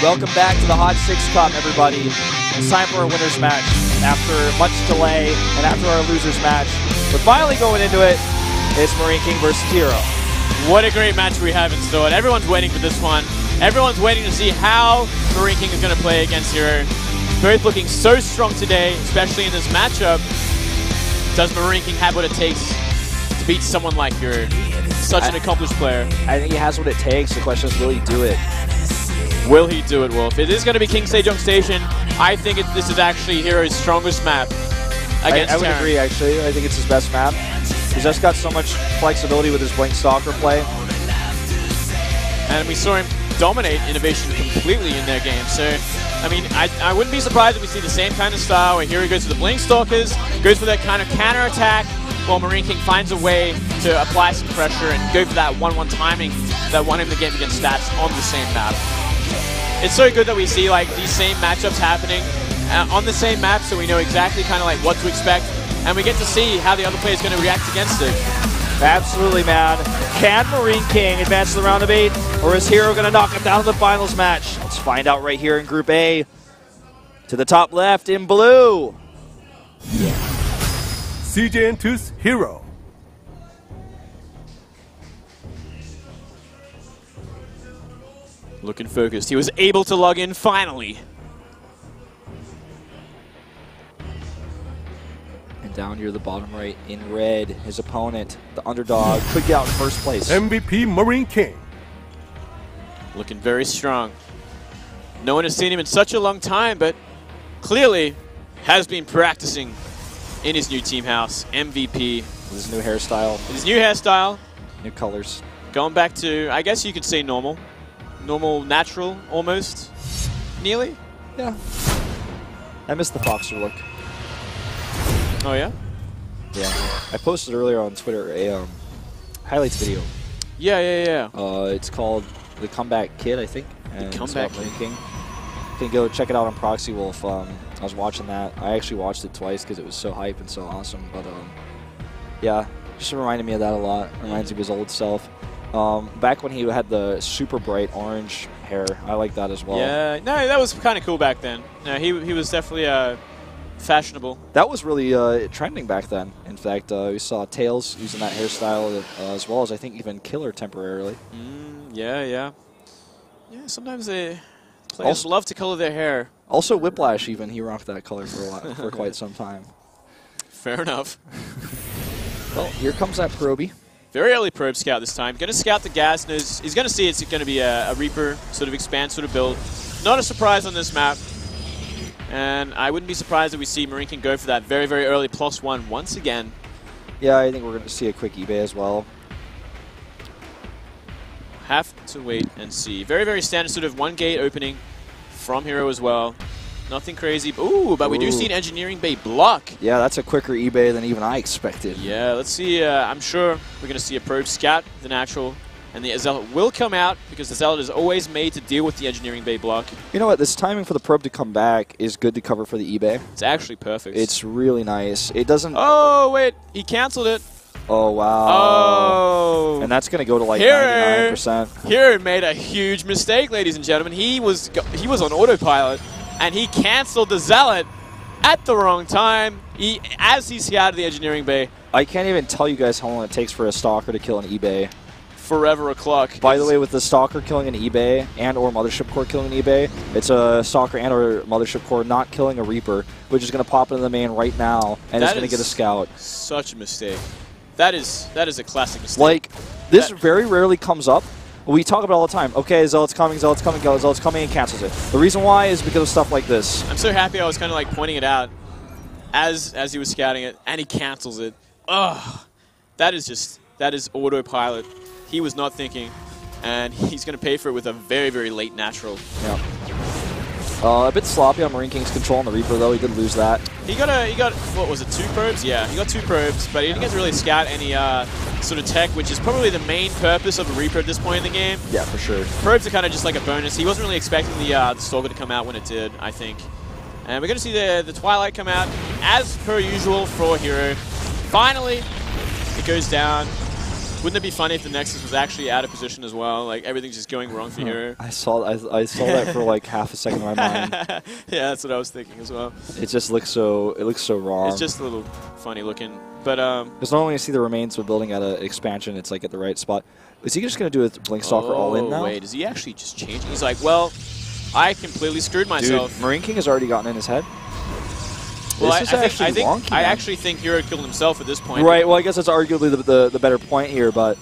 Welcome back to the HOT6 Cup, everybody. It's time for our winner's match. After much delay and after our loser's match, we're finally going into it. It's MarineKing versus Hero. What a great match we have in store. Everyone's waiting for this one. Everyone's waiting to see how MarineKing is going to play against Hero. Both looking so strong today, especially in this matchup. Does MarineKing have what it takes to beat someone like Hero? Such an accomplished player. I think he has what it takes. The question is, will he do it? Will he do it, Wolf? It is going to be King Sejong Station. I think this is actually Hero's strongest map against I would agree, actually. I think it's his best map. He's just got so much flexibility with his Blink Stalker play. And we saw him dominate Innovation completely in their game. So, I mean, I wouldn't be surprised if we see the same kind of style where Hero goes for the Blink Stalkers, goes for that kind of counter-attack, while MarineKing finds a way to apply some pressure and go for that 1-1 timing that won him the game against Stats on the same map. It's so good that we see like these same matchups happening on the same map, so we know exactly kind of like what to expect, and we get to see how the other player is going to react against it. Absolutely, man. Can MarineKing advance to the round of 8, or is Hero going to knock him down to the finals match? Let's find out right here in Group A. To the top left in blue. CJ&2's Hero. Looking focused. He was able to log in finally. And down here, the bottom right in red, his opponent, the underdog, could get out in first place. MVP MarineKing. Looking very strong. No one has seen him in such a long time, but clearly has been practicing in his new team house. MVP. With his new hairstyle. His new hairstyle. New colors. Going back to, I guess you could say normal. Normal, natural, almost. Nearly? Yeah. I miss the Foxer look. Oh, yeah? Yeah. I posted earlier on Twitter a highlights video. Yeah. It's called The Comeback Kid, I think. And The Comeback MarineKing. You can go check it out on Proxy Wolf. I was watching that. I actually watched it twice because it was so hype and so awesome. But yeah, just reminded me of that a lot. Reminds me of his old self. Back when he had the super bright orange hair, I like that as well. Yeah, no, that was kind of cool back then. No, he was definitely fashionable. That was really trending back then. In fact, we saw Tails using that hairstyle as well as I think even Killer temporarily. Yeah. Yeah, sometimes players love to color their hair. Also Whiplash even, he rocked that color for quite some time. Fair enough. Well, here comes that Proby. Very early probe scout this time. Going to scout the gas. Knows he's going to see it's going to be a Reaper sort of expand sort of build. Not a surprise on this map. And I wouldn't be surprised if we see MarineKing go for that very, very early +1 once again. Yeah, I think we're going to see a quick eBay as well. Have to wait and see. Very, very standard sort of one gate opening from Hero as well. Nothing crazy. Ooh, but we do see an Engineering Bay block. Yeah, that's a quicker eBay than even I expected. Yeah, let's see. I'm sure we're going to see a probe scout, the natural, and the Zealot will come out because the Zealot is always made to deal with the Engineering Bay block. You know what? This timing for the probe to come back is good to cover for the eBay. It's actually perfect. It's really nice. It doesn't... Oh, wait. He canceled it. Oh, wow. Oh. And that's going to go to like 99%. Hero made a huge mistake, ladies and gentlemen. He was on autopilot. And he canceled the Zealot at the wrong time as he scouted the Engineering Bay. I can't even tell you guys how long it takes for a Stalker to kill an eBay. Forever a clock. By the way, with the Stalker killing an eBay and or Mothership Core killing an eBay, it's a Stalker and or Mothership Core not killing a Reaper, which is going to pop into the main right now, and it's going to get a Scout. Such a mistake. That is a classic mistake. Like, this very rarely comes up. We talk about it all the time. Okay, Zealot's coming, Zealot's coming, Zealot's coming, and cancels it. The reason why is because of stuff like this. I'm so happy I was kind of like pointing it out as he was scouting it, and he cancels it. Ugh. That is autopilot. He was not thinking, and he's going to pay for it with a very, very late natural. Yeah. A bit sloppy on MarineKing's control on the Reaper, though. He did lose that. He got, what was it, 2 probes? Yeah, he got 2 probes, but he didn't get to really scout any sort of tech, which is probably the main purpose of a Reaper at this point in the game. Yeah, for sure. Probes are kind of just like a bonus. He wasn't really expecting the Stalker to come out when it did, I think. And we're going to see the Twilight come out, as per usual for Hero. Finally, it goes down. Wouldn't it be funny if the Nexus was actually out of position as well? Like, everything's just going wrong for Hero. I saw that for like half a second in my mind. Yeah, that's what I was thinking as well. It just looks so wrong. It's just a little funny looking. But because normally you see the remains of building at an expansion, it's like at the right spot. Is he just going to do a Blinkstalker all in now? Wait, is he actually just changing? He's like, well, I completely screwed myself. Dude, MarineKing has already gotten in his head. Well, I actually think Hero killed himself at this point. Right, well, I guess that's arguably the better point here, but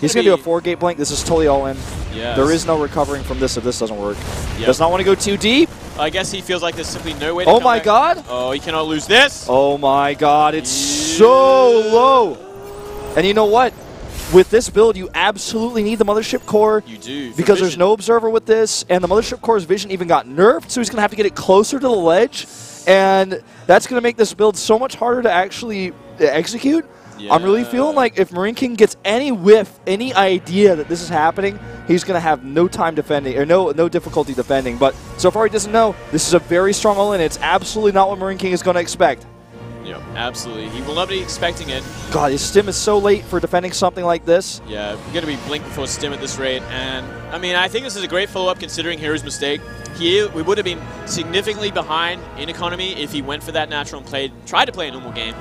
he's going to do a 4-gate blink. This is totally all in. Yes. There is no recovering from this if this doesn't work. Yep. Does not want to go too deep. I guess he feels like there's simply no way to Oh come my back. god! Oh, he cannot lose this! Oh my god, it's so low! And you know what? With this build, you absolutely need the Mothership Core. You do. Because there's no Observer with this, and the Mothership Core's vision even got nerfed, so he's going to have to get it closer to the ledge. And that's going to make this build so much harder to actually execute. Yeah. I'm really feeling like if MarineKing gets any whiff, any idea that this is happening, he's going to have no time defending, or no difficulty defending. But so far he doesn't know. This is a very strong all-in. It's absolutely not what MarineKing is going to expect. Yeah, absolutely. He will not be expecting it. God, his stim is so late for defending something like this. Yeah, we're going to be blink before stim at this rate. And, I mean, I think this is a great follow-up considering Hero's mistake. We would have been significantly behind in economy if he went for that natural and tried to play a normal game.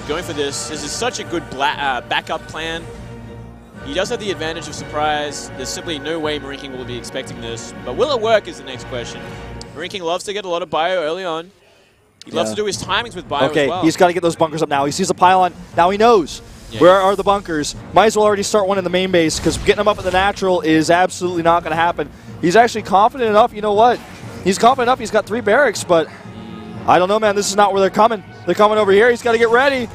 Going for this is such a good backup plan. He does have the advantage of surprise. There's simply no way MarineKing will be expecting this. But will it work is the next question. MarineKing loves to get a lot of bio early on. He loves to do his timings with bio as well. He's got to get those bunkers up now. He sees the pylon. Now he knows. Where are the bunkers? Might as well already start one in the main base because getting them up at the natural is absolutely not going to happen. He's actually confident enough. You know what? He's confident enough. He's got 3 barracks, but I don't know, man. This is not where they're coming. They're coming over here. He's got to get ready.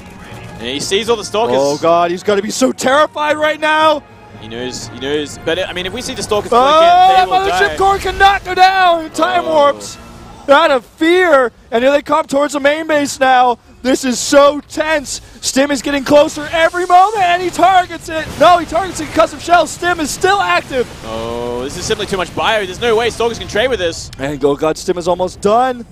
And he sees all the Stalkers. Oh, God. He's got to be so terrified right now. He knows. He knows. But, I mean, if we see the Stalkers blink in, they will die. Mothership Core cannot go down. Time warps. Out of fear. And here they come towards the main base now. This is so tense. Stim is getting closer every moment, and he targets it. No, he targets it because of shells. Stim is still active. Oh, this is simply too much bio. There's no way Stalkers can trade with this. And oh God, Stim is almost done.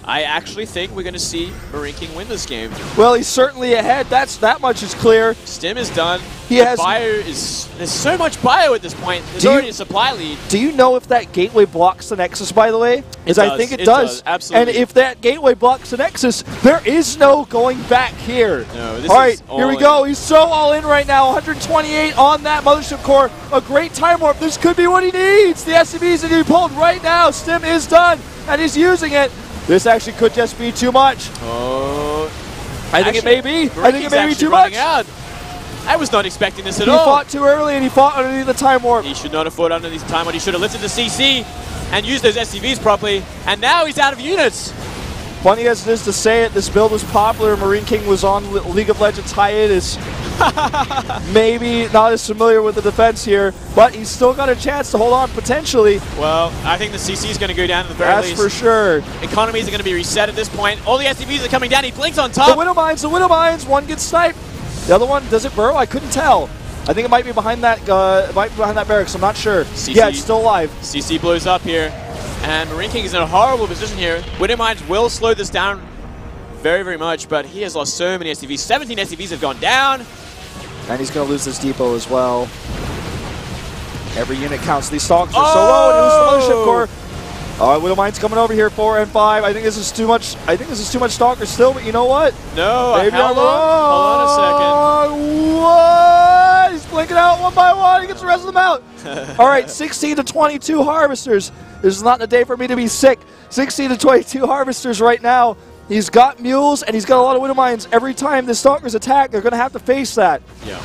I actually think we're going to see MarineKing win this game. Well, he's certainly ahead. That much is clear. Stim is done. There's so much bio at this point. There's already a supply lead. Do you know if that gateway blocks the Nexus, by the way? Because I think it does. Absolutely. And if that gateway blocks the Nexus, there is no going back here. No, this all right, here we go. He's so all in right now. 128 on that Mothership Core. A great time warp. This could be what he needs. The SCVs are getting pulled right now. Stim is done, and he's using it. This actually could just be too much. Oh. I think it may be. I think it may be too much. Out. I was not expecting this at all. He fought too early, and he fought underneath the time warp. He should not have fought underneath the time warp. He should have lifted the CC and used those SCVs properly. And now he's out of units. Funny as it is to say it, this build was popular. MarineKing was on League of Legends hiatus. Maybe not as familiar with the defense here, but he's still got a chance to hold on potentially. Well, I think the CC is going to go down at the very least. That's for sure. Economies are going to be reset at this point. All the SCVs are coming down. He blinks on top. The Widow Mines. One gets sniped. The other one, does it burrow? I couldn't tell. I think it might be behind that barracks. I'm not sure. CC, yeah, it's still alive. CC blows up here. And MarineKing is in a horrible position here. Widow Mines will slow this down very, very much, but he has lost so many SCVs. 17 SCVs have gone down. And he's going to lose this depot as well. Every unit counts. These Stalkers are so low, and it was the Mothership Core. Widow Mines coming over here, 4 and 5. I think this is too much. I think this is too much Stalkers still, but you know what? No, maybe I'm wrong. Hold on a second. What? He's blinking out one by one. He gets the rest of them out. All right, 16 to 22 Harvesters. This is not the day for me to be sick. 16 to 22 Harvesters right now. He's got mules, and he's got a lot of Widow Mines. Every time the Stalkers attack, they're going to have to face that. Yeah.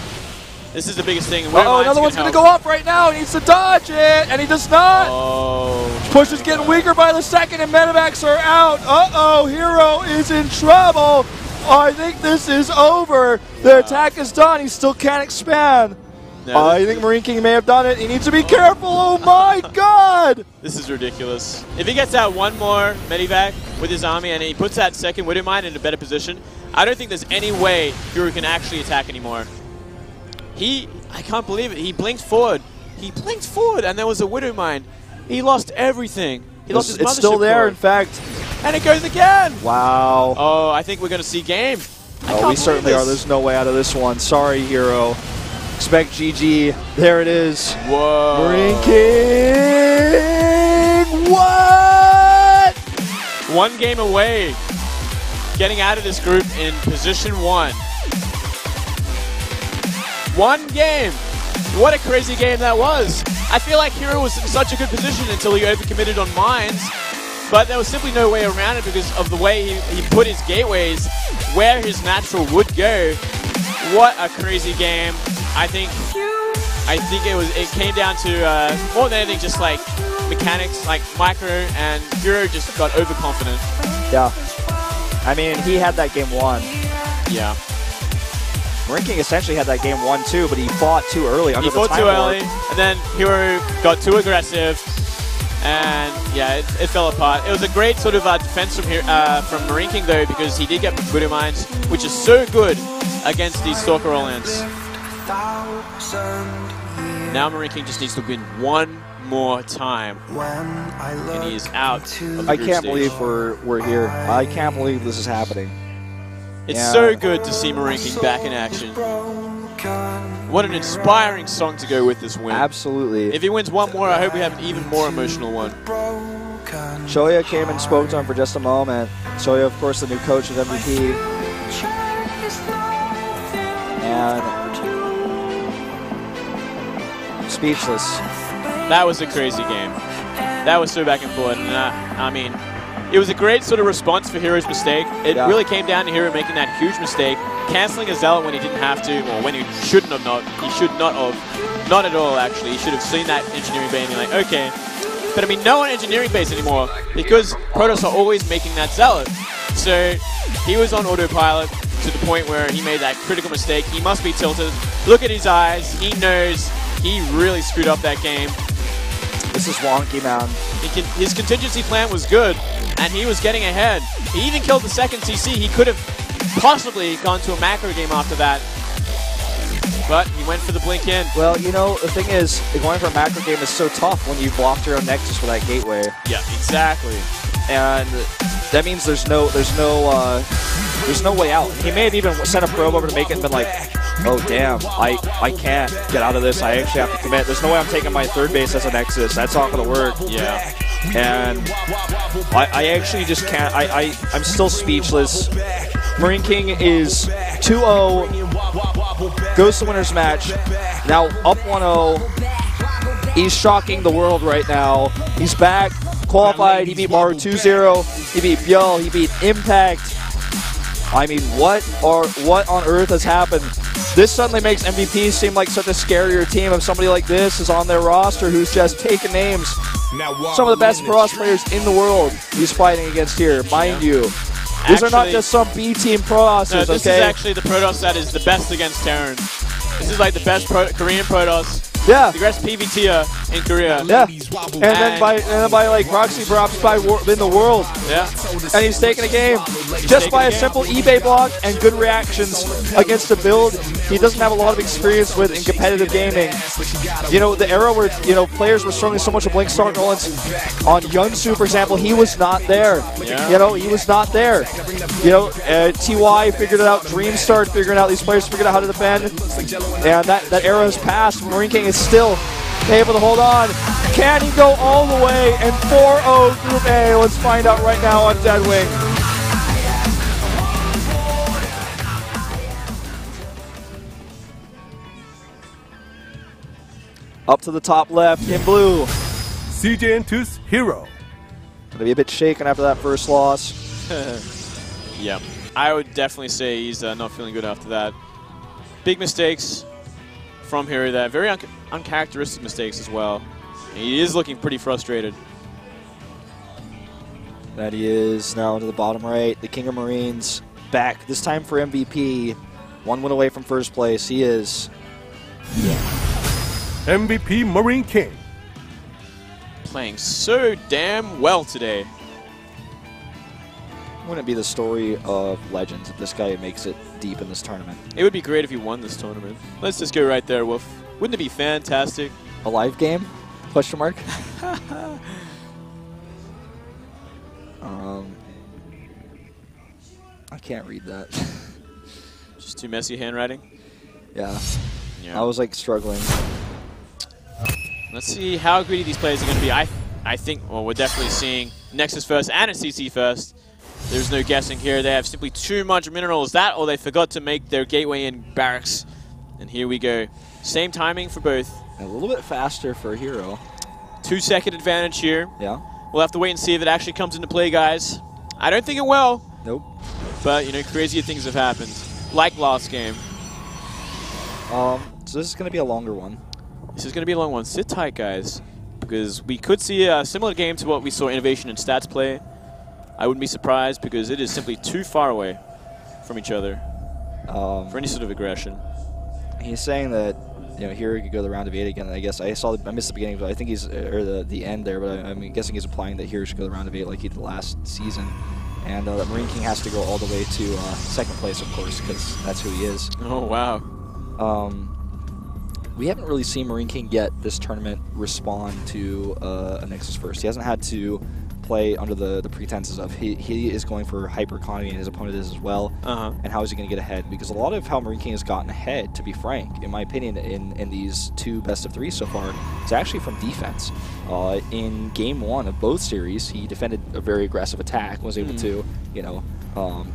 This is the biggest thing. Another one's going to go up right now. He needs to dodge it, and he does not. Oh. Push is getting weaker by the second, and medevacs are out. Uh-oh, Hero is in trouble. I think this is over. The attack is done. He still can't expand. No, I think MarineKing may have done it. He needs to be careful. Oh, my God. This is ridiculous. If he gets out one more medevac with his army and he puts that second Widow Mine in a better position, I don't think there's any way Hero can actually attack anymore. I can't believe it. He blinked forward. And there was a Widow Mine. He lost everything. He lost his Mothership It's still there, core. in fact. And it goes again. Wow. Oh, I think we're going to see game. We certainly are. There's no way out of this one. Sorry, Hero. expect GG. There it is. Whoa. MarineKing! What? 1 game away. Getting out of this group in position 1. 1 game. What a crazy game that was. I feel like Hero was in such a good position until he overcommitted on mines. But there was simply no way around it because of the way he put his gateways where his natural would go. What a crazy game. I think it came down to more than anything just like mechanics, like Micro and Hero just got overconfident. Yeah. I mean, he had that game won. Yeah. MarineKing essentially had that game won too, but he fought too early under the time He fought too early, warp. and then Hero got too aggressive, and yeah, it fell apart. It was a great sort of defense from MarineKing though, because he did get Buddha Mines, which is so good against these Stalker roll-ins. Now MarineKing just needs to win 1 more time, and he's out of the I group can't stage. believe we're here. I can't believe this is happening. It's Yeah. so good to see MarineKing back in action. What an inspiring song to go with this win. Absolutely. If he wins 1 more, I hope we have an even more emotional one. Shoya came and spoke to him for just a moment. Shoya, of course, the new coach of MVP. And speechless. That was a crazy game. That was so back and forth. And, I mean, it was a great sort of response for Hero's mistake. It really came down to Hero making that huge mistake, canceling a Zealot when he didn't have to, or when he shouldn't have not. He should not have. Not at all, actually. He should have seen that engineering bay and be like, okay. But I mean, no engineering base anymore because Protoss are always making that Zealot. So he was on autopilot to the point where he made that critical mistake. He must be tilted. Look at his eyes. He knows he really screwed up that game. This is wonky, man. His contingency plan was good, and he was getting ahead. He even killed the second CC. He could have possibly gone to a macro game after that, but he went for the blink in. Well, you know, the thing is, going for a macro game is so tough when you blocked your own Nexus with that gateway. Yeah, exactly. And that means there's no way out. He may have even sent a probe over to make it and been like, oh damn, I can't get out of this. I actually have to commit. There's no way I'm taking my 3rd base as a Nexus. That's not going to work. Yeah. And I actually just can't. I'm still speechless. MarineKing is 2-0, goes to winner's match, now up 1-0. He's shocking the world right now. He's back, qualified. He beat Maru 2-0. He beat Bjell. He beat Impact. I mean, what on earth has happened? This suddenly makes MVP seem like such a scarier team if somebody like this is on their roster who's just taking names. Some of the best Protoss players in the world he's fighting against here, mind you. These are not just some B-team Protossers, No, this okay? is actually the Protoss that is the best against Terran. This is like the best Korean Protoss. Yeah. The best PvTer in Korea. Yeah. And then by like proxy perhaps in the world. Yeah. And he's taking a game just by a simple eBay block and good reactions against a build he doesn't have a lot of experience with in competitive gaming. You know, the era where, you know, players were struggling so much with Blink Star Rollins on Yunsu, for example, he was not there. Yeah. You know, he was not there. You know, TY figured it out, Dream started figuring out, these players figured out how to defend. And that era has passed. MarineKing is still able to hold on. Can he go all the way in 4-0 Group A? Let's find out right now on Deadwing. Up to the top left in blue. CJ&2's Hero. Gonna be a bit shaken after that first loss. Yeah. I would definitely say he's not feeling good after that. Big mistakes from Hero there. Very uncharacteristic mistakes as well. He is looking pretty frustrated. That he is now to the bottom right. The King of Marines back, this time for MVP. 1 win away from first place. He is. MVP MarineKing. Playing so damn well today. Wouldn't it be the story of legends if this guy makes it deep in this tournament? It would be great if he won this tournament. Let's just go right there, Wolf. Wouldn't it be fantastic? A live game? Question mark. I can't read that. Just too messy handwriting? Yeah. Yeah. I was like struggling. Let's see how greedy these players are going to be. I think, well, we're definitely seeing Nexus first and a CC first. There's no guessing here. They have simply too much minerals. That, or they forgot to make their gateway in barracks. And here we go. Same timing for both. A little bit faster for Hero. 2-second advantage here. Yeah. We'll have to wait and see if it actually comes into play, guys. I don't think it will. Nope. But, you know, crazier things have happened. Like last game. So this is going to be a longer one. This is going to be a long one. Sit tight, guys. Because we could see a similar game to what we saw Innovation and Stats play. I wouldn't be surprised because it is simply too far away from each other for any sort of aggression. He's saying that, you know, here he could go the round of 8 again. I guess I missed the beginning, but I think he's or the end there. But I'm guessing he's implying that here should go the round of 8 like he did last season, and that MarineKing has to go all the way to second place, of course, because that's who he is. Oh wow. We haven't really seen MarineKing yet this tournament respond to a Nexus first. He hasn't had to play under the pretenses of he is going for hyper economy and his opponent is as well. And how is he going to get ahead? Because a lot of how MarineKing has gotten ahead, to be frank, in my opinion, in these 2 best-of-3 so far, is actually from defense. In Game 1 of both series, he defended a very aggressive attack, was able to, you know,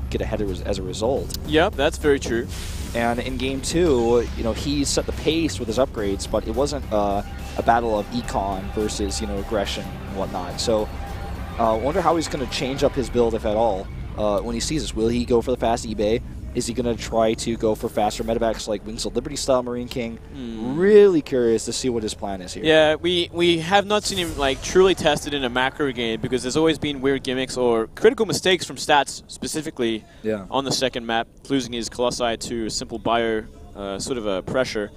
get ahead as a result. Yep, that's very true. And in Game 2, you know, he set the pace with his upgrades, but it wasn't a battle of econ versus, you know, aggression and whatnot. So I wonder how he's going to change up his build, if at all, when he sees this. Will he go for the fast eBay? Is he going to try to go for faster medevacs like Wings of Liberty style MarineKing? Really curious to see what his plan is here. Yeah, we have not seen him like truly tested in a macro game because there's always been weird gimmicks or critical mistakes from Stats specifically on the second map, losing his Colossi to a simple bio sort of a pressure.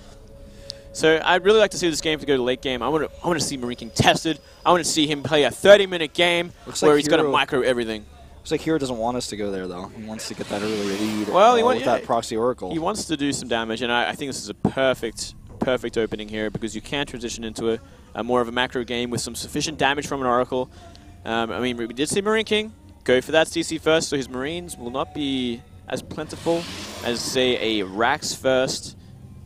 So I'd really like to see this game to go to late game. I want to see MarineKing tested. I want to see him play a 30-minute game where he's going to micro everything. Looks like Hero doesn't want us to go there, though. He wants to get that early lead with that proxy oracle. He wants to do some damage, and I think this is a perfect opening here because you can transition into a more of a macro game with some sufficient damage from an oracle. I mean, we did see MarineKing go for that CC first, so his Marines will not be as plentiful as, say, a Rax first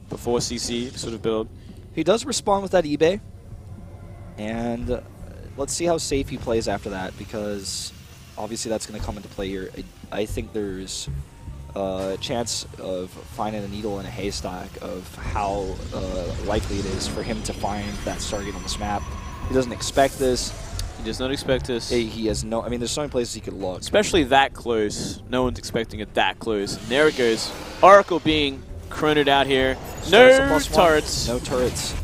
before CC sort of build. He does respond with that eBay, and let's see how safe he plays after that, because obviously that's going to come into play here. I think there's a chance of finding a needle in a haystack of how likely it is for him to find that Stargate on this map. He doesn't expect this. He does not expect this. He has no... I mean, there's so many places he could look. Especially that close. No one's expecting it that close. And there it goes. Oracle being chronoed out here. No turrets. No turrets.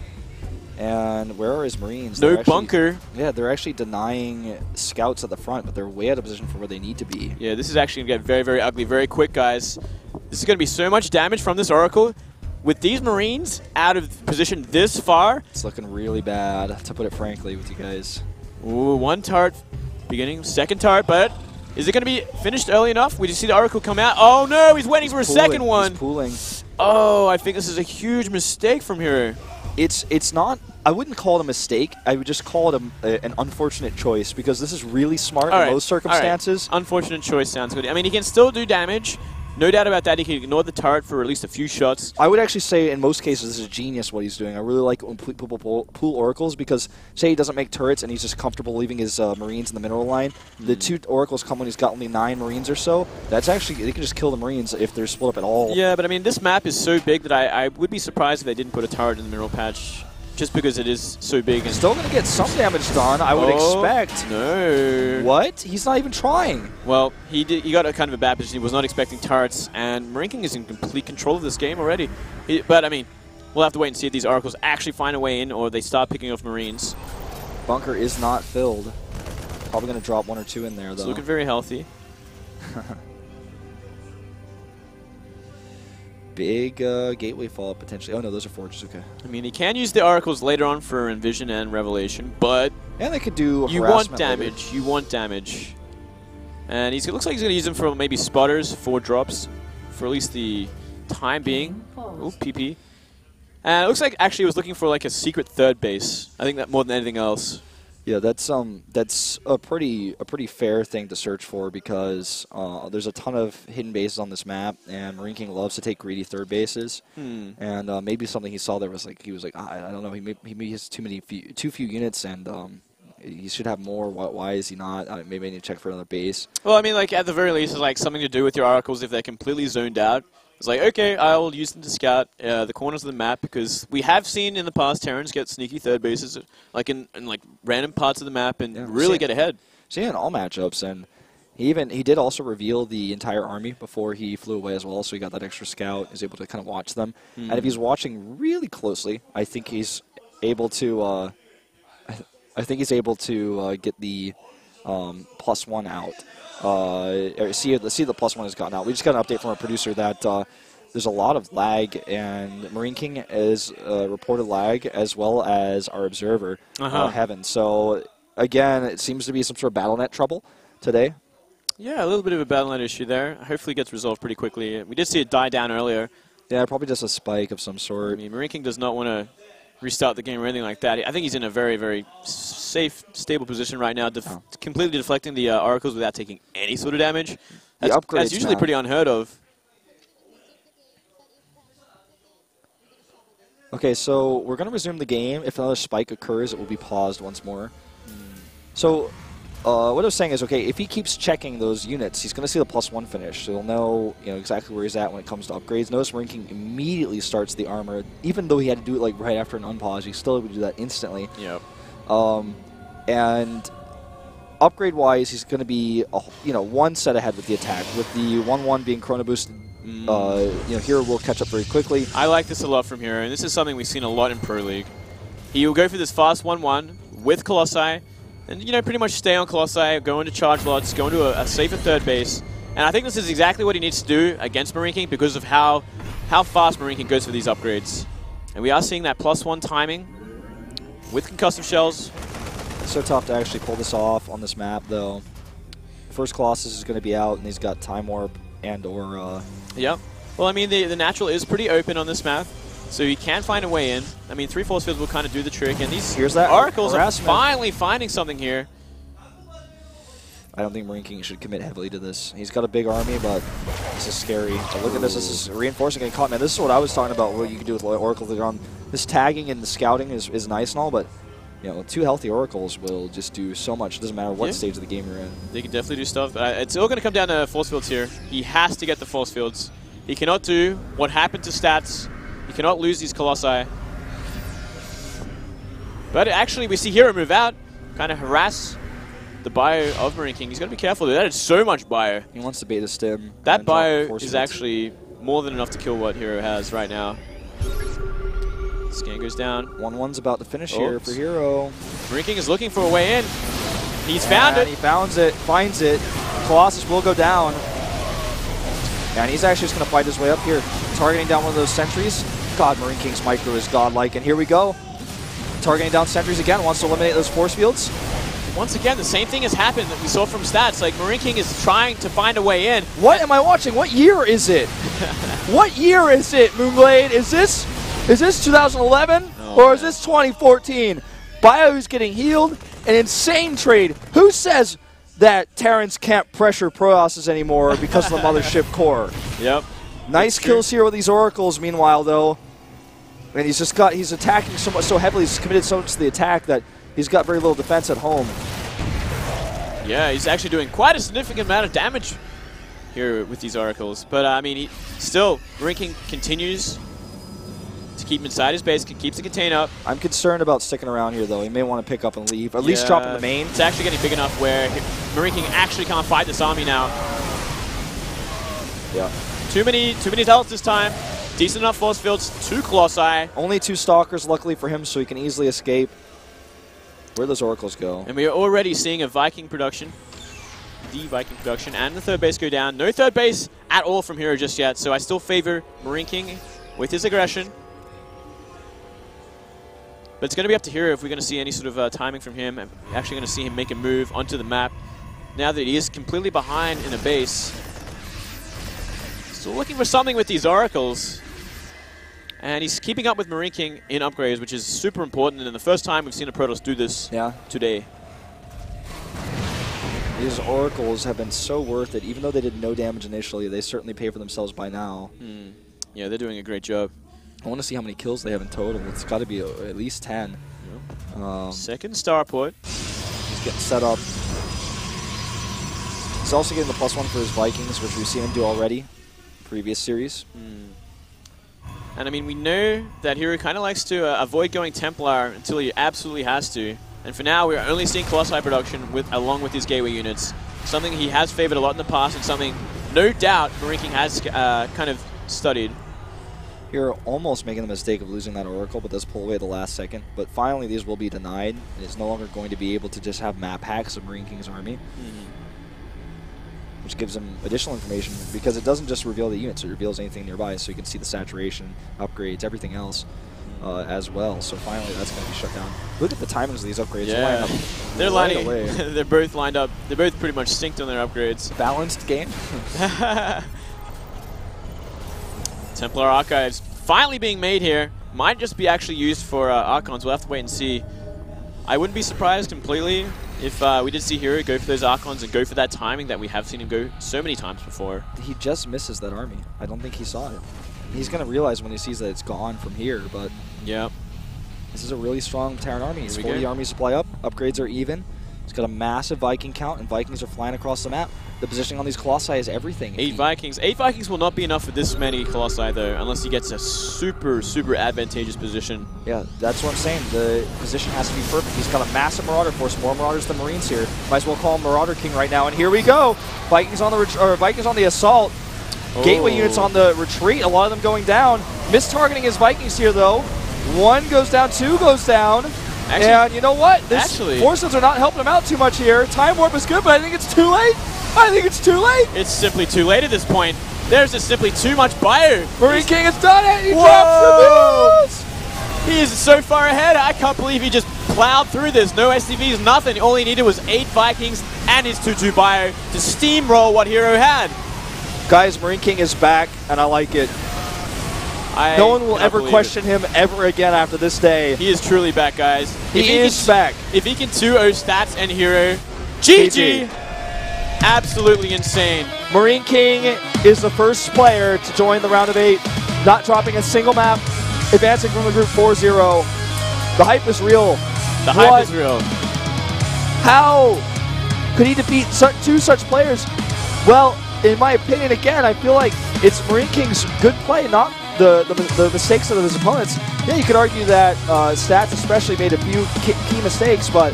And where are his Marines? No bunker. Yeah, they're actually denying scouts at the front, but they're way out of position for where they need to be. Yeah, this is actually going to get very, very ugly very quick, guys. This is going to be so much damage from this Oracle. With these Marines out of position this far. It's looking really bad, to put it frankly with you guys. Ooh, 1 turret beginning, 2nd turret, but is it going to be finished early enough? We just see the Oracle come out. Oh no, he's waiting for a second one. He's pooling. Oh, I think this is a huge mistake from Hero. It's not... I wouldn't call it a mistake. I would just call it an unfortunate choice, because this is really smart in most circumstances. Unfortunate choice sounds good. I mean, he can still do damage. No doubt about that. He can ignore the turret for at least a few shots. I would actually say in most cases this is genius what he's doing. I really like when people pool oracles, because say he doesn't make turrets and he's just comfortable leaving his Marines in the mineral line. The 2 oracles come when he's got only 9 Marines or so. That's actually... They can just kill the Marines if they're split up at all. Yeah, but I mean, this map is so big that I would be surprised if they didn't put a turret in the mineral patch. Just because it is so big. And still going to get some damage done, I would expect. No. What? He's not even trying. Well, he got a kind of a bad position. He was not expecting turrets, and MarineKing is in complete control of this game already. But, I mean, we'll have to wait and see if these Oracles actually find a way in or they start picking off Marines. Bunker is not filled. Probably going to drop 1 or 2 in there, though. It's looking very healthy. Big gateway fall potentially. Oh no, those are forges. Okay. I mean, he can use the oracles later on for Envision and Revelation, but and they could do. You want damage. Later. You want damage. And it looks like he's going to use them for maybe spotters, 4 drops, for at least the time being. Oh, PP. And it looks like actually he was looking for like a secret 3rd base. I think that more than anything else. Yeah, that's a pretty fair thing to search for because there's a ton of hidden bases on this map, and MarineKing loves to take greedy third bases. And maybe something he saw there was like he was like, I don't know, he maybe has too few units, and he should have more. Why is he not? Maybe I need to check for another base. Well, I mean, like at the very least, it's like something to do with your oracles if they're completely zoned out. It's like, okay, I'll use them to scout the corners of the map because we have seen in the past Terrans get sneaky third bases like in like random parts of the map and really get ahead. So yeah, in all matchups, and he did also reveal the entire army before he flew away as well, so he got that extra scout. He's able to kind of watch them, and if he's watching really closely, I think he's able to. I think he's able to get the +1 out. See the +1 has gotten out. We just got an update from our producer that there's a lot of lag, and MarineKing is reported lag as well as our observer, Heaven. So again, it seems to be some sort of BattleNet trouble today. Yeah, a little bit of a BattleNet issue there. Hopefully it gets resolved pretty quickly. We did see it die down earlier. Yeah, probably just a spike of some sort. I mean, MarineKing does not want to restart the game or anything like that. I think he's in a very, very safe, stable position right now, completely deflecting the oracles without taking any sort of damage. That's usually pretty unheard of. Okay, so we're going to resume the game. If another spike occurs, it will be paused once more. So what I was saying is, okay, if he keeps checking those units, he's going to see the +1 finish, so he'll know, exactly where he's at when it comes to upgrades. Notice MarineKing immediately starts the armor, even though he had to do it like right after an unpause. He still would do that instantly. Yep. And upgrade-wise, he's going to be one set ahead with the attack. With the 1/1 being chrono boosted, Hero will catch up very quickly. I like this a lot from Hero, and this is something we've seen a lot in Pro League. He will go for this fast 1/1 with Colossi. And, pretty much stay on Colossi, go into charge lots, go into a safer third base. And I think this is exactly what he needs to do against MarineKing because of how fast MarineKing goes for these upgrades. And we are seeing that +1 timing with concussive shells. It's so tough to actually pull this off on this map, though. First Colossus is going to be out, and he's got Time Warp and or... Yep. Well, I mean, the natural is pretty open on this map. So he can find a way in. I mean, 3 force fields will kind of do the trick, and these oracles are finally finding something here. I don't think MarineKing should commit heavily to this. He's got a big army, but this is scary. So look at this. This is reinforcing getting caught. Man, this is what I was talking about, what you can do with oracles later on. This tagging and the scouting is nice and all, but 2 healthy oracles will just do so much. It doesn't matter what stage of the game you're in. They can definitely do stuff. It's all going to come down to force fields here. He has to get the force fields. He cannot do what happened to stats. You cannot lose these Colossi. But actually, we see Hero move out, kind of harass the bio of MarineKing. He's got to be careful. That is so much bio. He wants to bait the stim. That bio is actually more than enough to kill what Hero has right now. Scan goes down. 1/1's about to finish here for Hero. MarineKing is looking for a way in. He's found it. He finds it. Colossus will go down. And he's actually just going to fight his way up here. Targeting down one of those sentries. God, MarineKing's micro is godlike. And here we go. Targeting down sentries again. Wants to eliminate those force fields. Once again, the same thing has happened that we saw from stats. Like, MarineKing is trying to find a way in. What am I watching? What year is it? What year is it, Moonblade? Is this 2011? Or is this 2014? Bio's getting healed. An insane trade. Who says that Terrans can't pressure Protoss anymore because of the mothership core? Yep. Nice kills here with these oracles, meanwhile, though. And he's attacking so heavily, he's committed so much to the attack that he's got very little defense at home. Yeah, he's actually doing quite a significant amount of damage here with these oracles. But, I mean, MarineKing continues to keep him inside his base, keeps the contain up. I'm concerned about sticking around here, though. He may want to pick up and leave, or at least drop in the main. It's actually getting big enough where MarineKing actually can't fight this army now. Yeah. Too many tells this time. Decent enough force fields, 2 Colossi. Only 2 Stalkers, luckily for him, so he can easily escape. Where'd those oracles go? And we are already seeing a Viking production. The Viking production, and the third base go down. No third base at all from Hero just yet, so I still favor MarineKing with his aggression. But it's going to be up to Hero if we're going to see any sort of timing from him. I'm actually going to see him make a move onto the map. Now that he is completely behind in a base. Still looking for something with these oracles. And he's keeping up with MarineKing in upgrades, which is super important. And the first time we've seen a Protoss do this today. These oracles have been so worth it. Even though they did no damage initially, they certainly pay for themselves by now. Yeah, they're doing a great job. I want to see how many kills they have in total. It's got to be at least 10. Second starport. He's getting set up. He's also getting the +1 for his Vikings, which we've seen him do already. Previous series. And I mean, we know that Hero kind of likes to avoid going Templar until he absolutely has to. And for now, we're only seeing Colossi production along with his gateway units. Something he has favored a lot in the past, and something, no doubt, MarineKing has kind of studied. You're almost making the mistake of losing that Oracle, but does pull away at the last second. But finally, these will be denied. It is no longer going to be able to just have map hacks of MarineKing's army. Which gives them additional information, because it doesn't just reveal the units, it reveals anything nearby, so you can see the saturation, upgrades, everything else as well. So finally, that's going to be shut down. Look at the timings of these upgrades. Yeah, they're lining. They're both lined up. They're both pretty much synced on their upgrades. Balanced game. Templar Archives finally being made here. Might just be actually used for Archons. We'll have to wait and see. I wouldn't be surprised completely if we did see Hero go for those Archons and go for that timing that we have seen him go so many times before. He just misses that army. I don't think he saw it. He's going to realize when he sees that it's gone from here, but yeah, this is a really strong Terran army. He's 40 army supply up. Upgrades are even. He's got a massive Viking count, and Vikings are flying across the map. The positioning on these Colossi is everything. 8 Vikings. 8 Vikings will not be enough for this many Colossi, though, unless he gets a super, super advantageous position. Yeah, that's what I'm saying. The position has to be perfect. He's got a massive Marauder force, more Marauders than Marines here. Might as well call him MarineKing right now, and here we go. Vikings on the assault. Gateway units on the retreat, a lot of them going down. Mis-targeting his Vikings here, though. 1 goes down, 2 goes down. Actually, and you know what? Forces are not helping him out too much here. Time Warp is good, but I think it's too late. I think it's too late. It's simply too late at this point. There's just simply too much bio. MarineKing has done it. He drops the moves. He is so far ahead. I can't believe he just plowed through this. No SCVs, nothing. All he needed was 8 Vikings and his 2-2 bio to steamroll what Hero had. Guys, MarineKing is back, and I like it. No one will ever question him ever again after this day. He is truly back, guys. He is back. If he can 2-0 stats and Hero, GG. Absolutely insane. MarineKing is the first player to join the round of 8, not dropping a single map, advancing from the group 4-0. The hype is real. The hype is real. How could he defeat 2 such players? Well, in my opinion, again, I feel like it's MarineKing's good play, not the mistakes of his opponents. Yeah, you could argue that Stats especially made a few key mistakes, but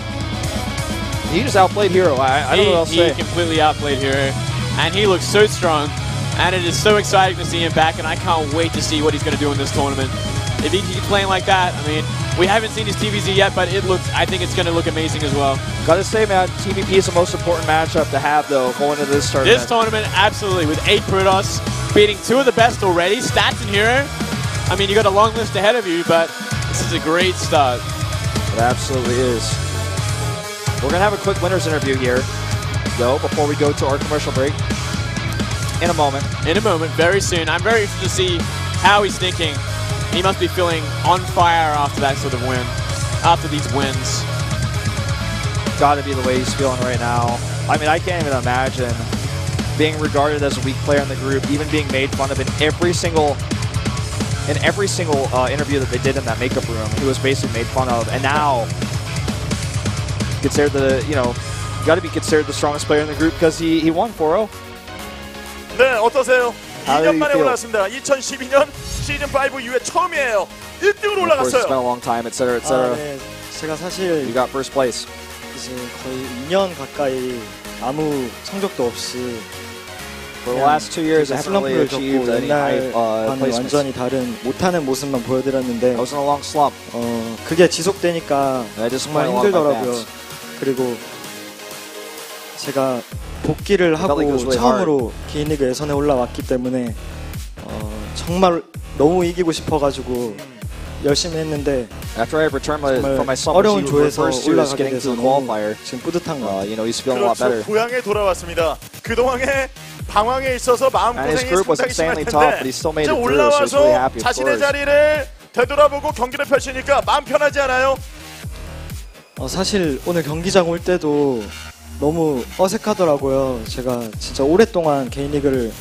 he just outplayed Hero. I don't know what else to say. He completely outplayed Hero, and he looks so strong, and it is so exciting to see him back, and I can't wait to see what he's going to do in this tournament. If he keeps playing like that, I mean, we haven't seen his TVZ yet, but I think it's going to look amazing as well. Gotta say, man, TVP is the most important matchup to have, though, going into this tournament. This tournament, absolutely, with 8 Protoss, beating 2 of the best already, Stats and Hero. I mean, you got a long list ahead of you, but this is a great start. It absolutely is. We're going to have a quick winners interview here, though, before we go to our commercial break. In a moment. In a moment, very soon. I'm very interested to see how he's thinking. He must be feeling on fire after that sort of win, after these wins. Gotta be the way he's feeling right now. I mean, I can't even imagine being regarded as a weak player in the group, even being made fun of in every single interview that they did in that makeup room. He was basically made fun of, and now considered got to be considered the strongest player in the group because he won 4-0. 네, 어떠세요? How 2년 만에 feel? 올라왔습니다. 2012년 시즌5 이후에 처음이에요. 1등으로 Of course, it's been a 올라갔어요. long time, etc., etc. 네, 제가 사실 You got first place. 이제 거의 2년 가까이 아무 성적도 없이 For the last 2 years, I haven't really 슬럼프를 achieved 겪고 any high 옛날과는 placements. 완전히 다른 못하는 모습만 보여드렸는데 I was in a long slump. 그게 지속되니까 I just 정말 played a lot of my 힘들더라고요. bats. 그리고 제가 복귀를 하고 it was really 처음으로 개인리그 예선에 올라왔기 때문에 정말 너무 이기고 싶어가지고 열심히 했는데 After I returned from my summer, 어려운 he 조에서 refers to us 올라가게 getting 돼서 to the 너무 qualifier. 지금 뿌듯한 것 같아요. You know, he's feeling a lot better. 그렇죠. 고향에 돌아왔습니다. 그동안의 방황에 있어서 And his 마음고생이 group was 상당히 심할 insanely tough, but 텐데 he still made 이제 it through, so he's really 올라와서 happy, of 자신의 course. 자리를 되돌아보고 경기를 펼치니까 마음 편하지 않아요? 사실 오늘 경기장 올 때도 너무 어색하더라고요. 제가 진짜 오랫동안 개인 리그를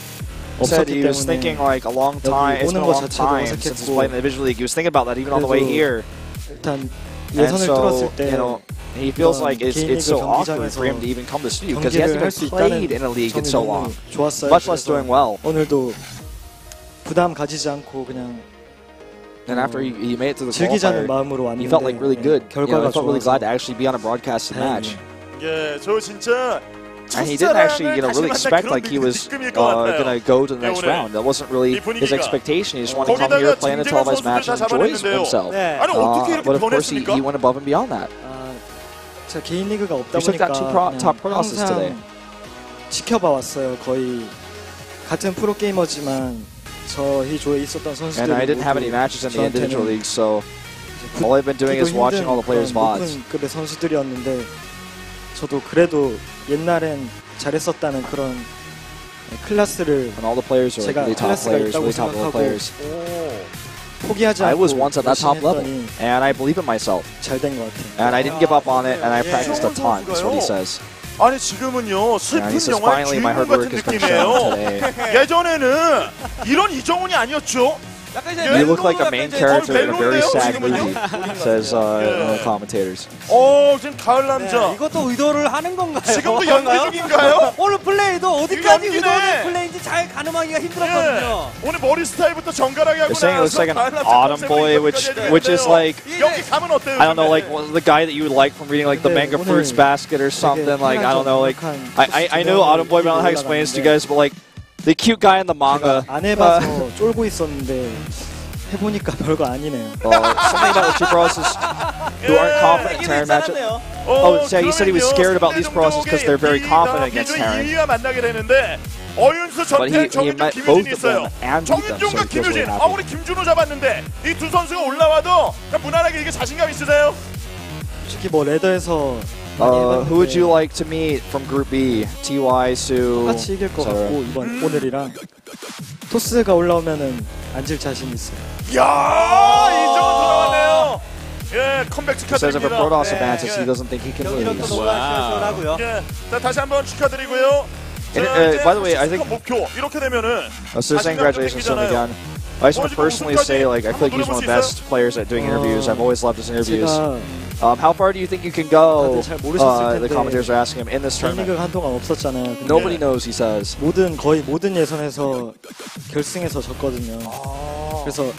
Said 없었기 he was thinking 때문에 like a long time. It's been a 오는 것 long 자체도 time since he's 어색했고. played in the individual league. He was thinking about that even on the way 그래도 here. 일단 And 예선을 so, 뚫었을 때 you know, he feels 이런 like it's 개인 so 리그 awkward 경기장에서 for him to even come to studio because he 경기를 hasn't 할 수 even 있다는 played in a league in 점이 so 너무 long. 좋았어요. Much less doing well. 오늘도 부담 가지지 않고 그냥 And after he made it to the 즐기자는 qualifier, 마음으로 he 왔는데 felt like really good. You know, 결과가 he felt really 좋아서 glad to actually be on a broadcasted match. 다행이에요. 예, 저 진짜 And he didn't actually, you know, 첫사랑을 really 다시 expect 만난 like he 그런 was 느낌일 것 같아요. gonna go to the 네, next 오늘 round. That wasn't really 이 분위기가. his expectation. He just wanted to come here, 거기다가 play in a 쟁쟁한 televised match, and 선수들 다 enjoy 잡아냈는데요. himself. 네. 아니 어떻게 이렇게 But of course, he 변했습니까? went above and beyond that. 제가 개인 리그가 없다 He took 보니까 that two 그냥 top pro losses today. 항상 지켜봐 왔어요. 거의 같은 프로 게이머지만 저희 조에 있었던 선수들이 And I didn't have any matches in the individual league, so all I've been doing is watching all the players' VODs. 높은 급의 선수들이었는데 저도 그래도 옛날엔 잘했었다는 그런 클래스를 And all the players are like 제가 really top 클래스가 players, 있다고 really top level 생각하고 players. 포기하지 I 않고 was once at that top 열심히 level, 했더니 and I believe in myself. 잘 된 것 같아요. And I didn't give up on it, and I Yeah. practiced a ton. That's what he says. 아니 지금은요 And 슬픈 he says, 영화의 finally, my 주인공 hard 같은 work has been 느낌이에요. shown today. 예전에는 이런 이정훈이 아니었죠. 약간 예. You look like a main character in a very sad 지금은요? movie, says one of the commentators. 지금 가을 남자. 이것도 의도를 하는 건가요? 지금도 연기 중인가요? 오늘 플레이도 어디까지 연기네. 의도된 플레이인지 잘 가늠하기가 힘들었거든요. 예. 오늘 머리 스타일부터 정갈하게 하고 They're saying it looks like an 가을 남자 autumn 컨셉으로 boy, 이것까지 which is 해야 like, 되는데요. 여기 가면 어때요? I don't know, 근데? like the guy that you would like from reading like the 근데 manga 오늘 Fruits Basket or something. Like I don't know, like I know Autumn Boy, but I don't know how to explain this to you guys. But like the cute guy in the manga. 안 해봐서 쫄고 있었는데 해보니까 별거 아니네요. Something about the two pros who aren't confident in Terran matchup. Oh, yeah, he said he was scared about these pros because they're very confident against Terran. 2위와 만나게 되는데 어윤수 But he 전태현 정윤종 met both 김유진이 of them 있어요. and beat them, so 정윤종과 he feels really 김유진. happy. 우리 김준호 잡았는데 이 두 선수가 올라와도 그냥 무난하게 이게 자신감 있으세요? 솔직히 뭐 레더에서 많이 해봤는데 Who would you like to meet from Group B? TY, Sue. 똑같이 이길 것 etc. 같고 이번 오늘이랑 토스가 올라오면은 앉을 자신 있어요. 이야 이정은 돌아왔네요. 예 컴백 Says if a 축하드립니다. Protoss advances, he doesn't think he can 경기력도 lose. 너무 시원하고요. 예, 자 다시 한번 축하드리고요. And, 자, by the way, I 이제 think 목표 이렇게 되면은 so saying congratulations to him again. I just want to personally say, like, I feel like he's one of the best players at doing interviews. I've always loved his interviews. 제가 How far do you think you can go? 다들 잘 모르셨을 The 텐데 commentators are asking him in this 개인 tournament. 리그가 한동안 없었잖아요. 근데 Nobody knows, he says. 거의 모든 예선에서 결승에서 졌거든요. 그래서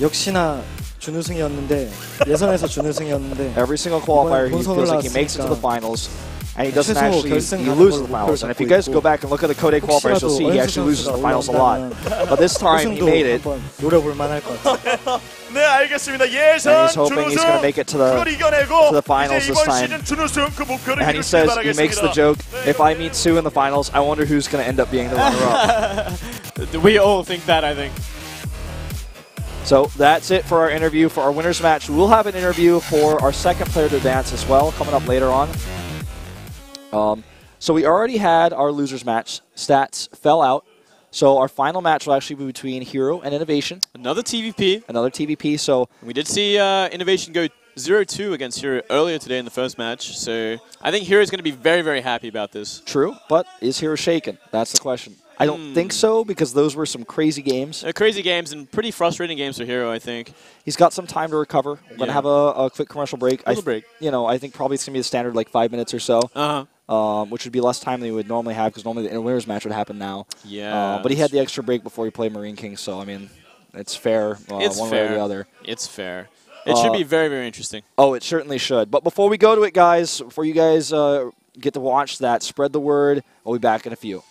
역시나 준우승이었는데 예선에서 준우승이었는데 Every single qualifier, he feels like he makes it to the finals. And he doesn't actually, he loses the finals. And if you guys go back and look at the Code A qualifiers, you'll see he actually loses the finals a lot. But this time, he made it. 한번 노려볼 만할 것 같아요. 네 알겠습니다. And 예선 he's hoping he's going to 준우승 make it to 그걸 the 이겨내고 to the finals 이제 this 이번 time. 시즌 준우승 그 목표를 And he 이루시기 says, he makes the 바라겠습니다. joke, if I meet Sue in the finals, I wonder who's going to end up being the runner-up. We all think that, I think. So that's it for our interview for our winners match. We'll have an interview for our second player to advance as well, coming up later on. So we already had our losers match. Stats fell out. So our final match will actually be between Hero and Innovation. Another TVP. Another TVP. So We did see Innovation go 0-2 against Hero earlier today in the first match. So I think Hero is going to be very, very happy about this. true, but is Hero shaken? That's the question. I don't think so because those were some crazy games. Crazy games and pretty frustrating games for Hero, I think. He's got some time to recover. We're going to Yeah. have a quick commercial break. Little break. You know, I think probably it's going to be the standard like 5 minutes or so. Uh-huh. Which would be less time than we would normally have because normally the winners match would happen now. Yeah. But he had the extra break before he played MarineKing, so I mean, it's fair It's one fair. way or the other. It's fair. It should be very, very interesting. Oh, it certainly should. But before we go to it, guys, before you guys get to watch that, spread the word. We'll be back in a few.